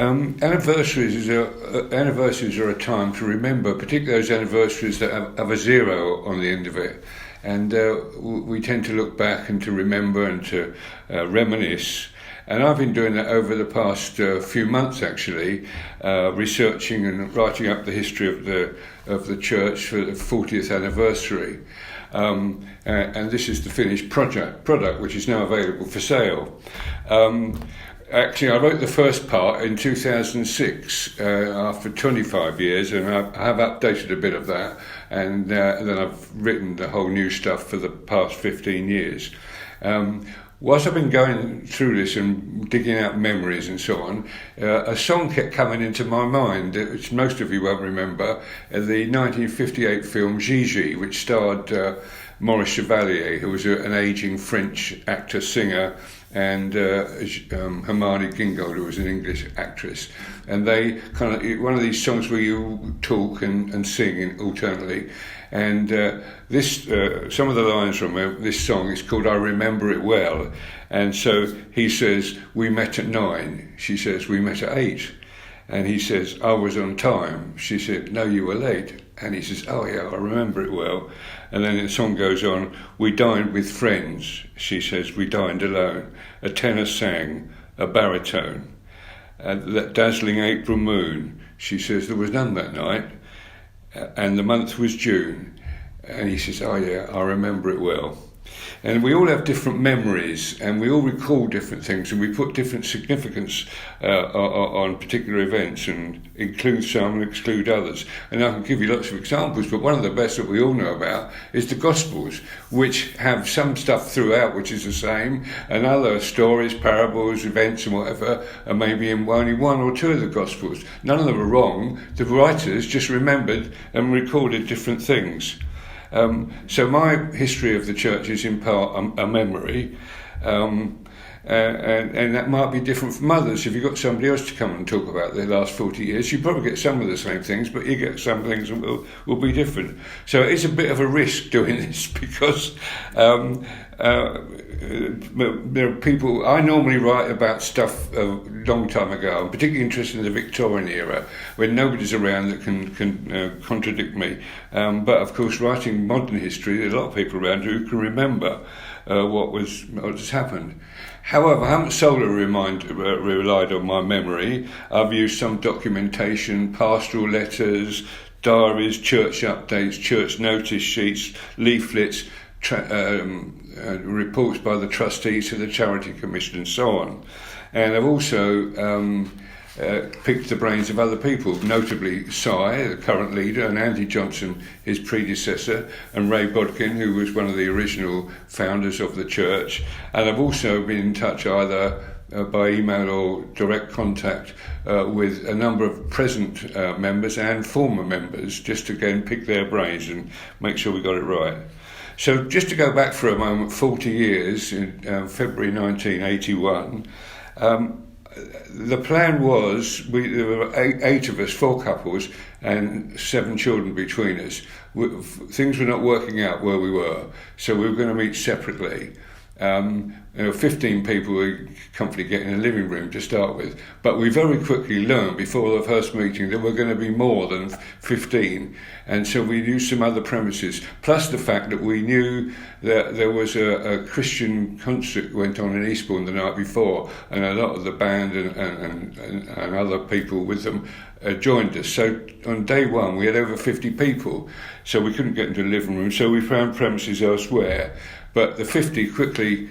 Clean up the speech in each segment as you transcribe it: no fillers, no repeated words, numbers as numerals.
Anniversaries are a time to remember, particularly those anniversaries that have a zero on the end of it. And we tend to look back and to remember and to reminisce. And I've been doing that over the past few months, actually, researching and writing up the history of the church for the 40th anniversary. And this is the finished product, which is now available for sale. Actually, I wrote the first part in 2006, after 25 years, and I have updated a bit of that, and then I've written the whole new stuff for the past 15 years. Whilst I've been going through this and digging out memories and so on, a song kept coming into my mind, which most of you won't remember, the 1958 film Gigi, which starred Maurice Chevalier, who was an ageing French actor-singer, and Hermione Gingold, who was an English actress. And they kind of, one of these songs where you talk and sing alternately. And some of the lines from this song is called I Remember It Well. And so he says, we met at 9. She says, we met at 8. And he says, I was on time. She said, no, you were late. And he says, oh yeah, I remember it well. And then the song goes on, we dined with friends. She says, we dined alone. A tenor sang, a baritone. That dazzling April moon. She says, there was none that night. And the month was June. And he says, oh yeah, I remember it well. And we all have different memories, and we all recall different things, and we put different significance on particular events, and include some and exclude others. And I can give you lots of examples, but one of the best that we all know about is the Gospels, which have some stuff throughout which is the same, and other stories, parables, events and whatever are maybe in only one or two of the Gospels. None of them are wrong. The writers just remembered and recorded different things. So my history of the church is in part a memory, and that might be different from others. If you've got somebody else to come and talk about their last 40 years, you probably get some of the same things, but you get some things that will be different. So it's a bit of a risk doing this, because there are people. I normally write about stuff a long time ago. I'm particularly interested in the Victorian era, when nobody's around that can contradict me. But of course, writing modern history, there are a lot of people around who can remember what has happened. However, I haven't solely relied on my memory. I've used some documentation, pastoral letters, diaries, church updates, church notice sheets, leaflets, reports by the trustees to the Charity Commission and so on. And I've also picked the brains of other people, notably Si, the current leader, and Andy Johnson, his predecessor, and Ray Bodkin, who was one of the original founders of the church. And I've also been in touch either by email or direct contact with a number of present members and former members, just to again pick their brains and make sure we got it right. So just to go back for a moment, 40 years, in February 1981, the plan was, there were eight of us, 4 couples, and 7 children between us. Things were not working out where we were, so we were going to meet separately. 15 people were comfortably getting a living room to start with, but we very quickly learned before the first meeting that we're going to be more than 15, and so we used some other premises, plus the fact that we knew that there was a Christian concert went on in Eastbourne the night before, and a lot of the band and other people with them joined us. So on day one we had over 50 people, so we couldn't get into the living room, so we found premises elsewhere. But the 50 quickly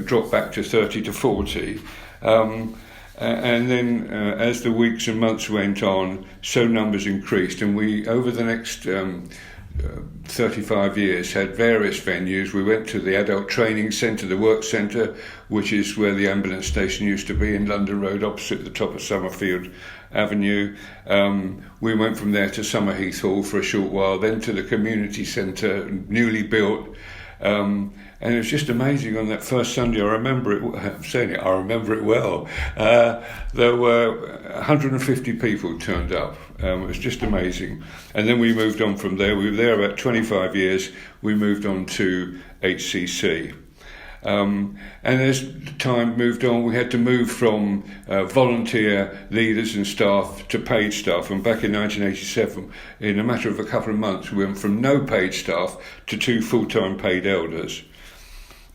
dropped back to 30 to 40. And then as the weeks and months went on, so numbers increased. And we, over the next 35 years, had various venues. We went to the Adult Training Centre, the Work Centre, which is where the ambulance station used to be in London Road, opposite the top of Summerfield Avenue. We went from there to Summerheath Hall for a short while, then to the community centre, newly built. And it was just amazing on that first Sunday. I remember it well. There were 150 people turned up. It was just amazing. And then we moved on from there. We were there about 25 years. We moved on to HCC. And as time moved on, we had to move from volunteer leaders and staff to paid staff. And back in 1987, in a matter of a couple of months, we went from no paid staff to 2 full-time paid elders.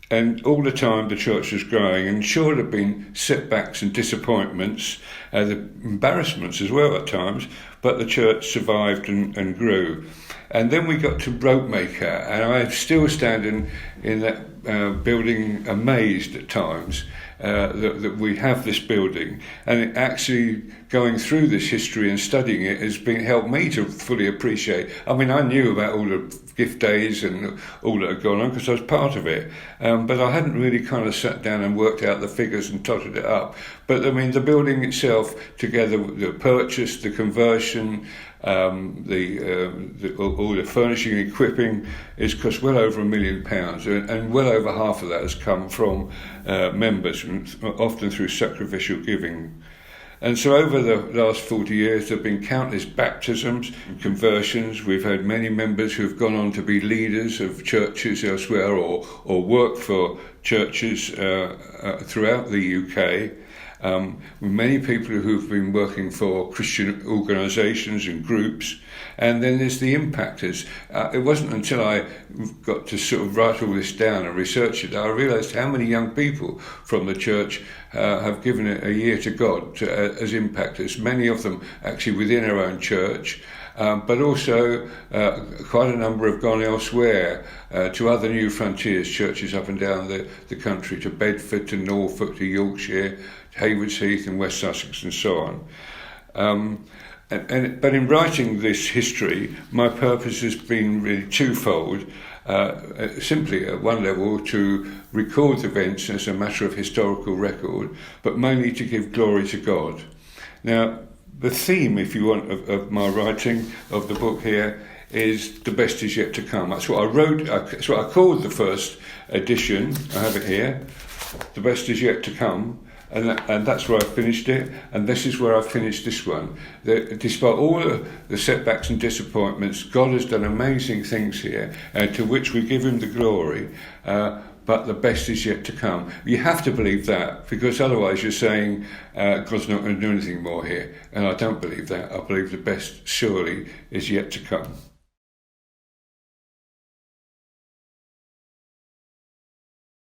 And all the time the church was growing, and sure there have been setbacks and disappointments, the embarrassments as well at times, but the church survived and grew. And then we got to Ropemaker, and I'm still standing in that building amazed at times that we have this building. And it actually, going through this history and studying it has helped me to fully appreciate. I mean, I knew about all the gift days and all that had gone on because I was part of it, but I hadn't really kind of sat down and worked out the figures and totted it up. But I mean, the building itself, together with the purchase, the conversion, all the furnishing and equipping, has cost well over £1 million, and well over half of that has come from members, often through sacrificial giving. And so over the last 40 years, there have been countless baptisms and conversions. We've had many members who have gone on to be leaders of churches elsewhere or work for churches throughout the UK. With many people who've been working for Christian organisations and groups, and then there's the impactors. It wasn't until I got to sort of write all this down and research it that I realised how many young people from the church have given it a year to God as impactors, many of them actually within our own church. But also quite a number have gone elsewhere to other New Frontiers churches up and down the country, to Bedford, to Norfolk, to Yorkshire, to Haywards Heath and West Sussex and so on. But in writing this history, my purpose has been really twofold. Simply at one level to record events as a matter of historical record, but mainly to give glory to God. Now, the theme, if you want, of my writing of the book here is the best is yet to come. That's what I wrote. That's what I called the first edition. I have it here. The best is yet to come, and that's where I finished it. And this is where I finished this one. Despite all the setbacks and disappointments, God has done amazing things here, to which we give Him the glory. But the best is yet to come. You have to believe that, because otherwise you're saying God's not going to do anything more here. And I don't believe that. I believe the best surely is yet to come.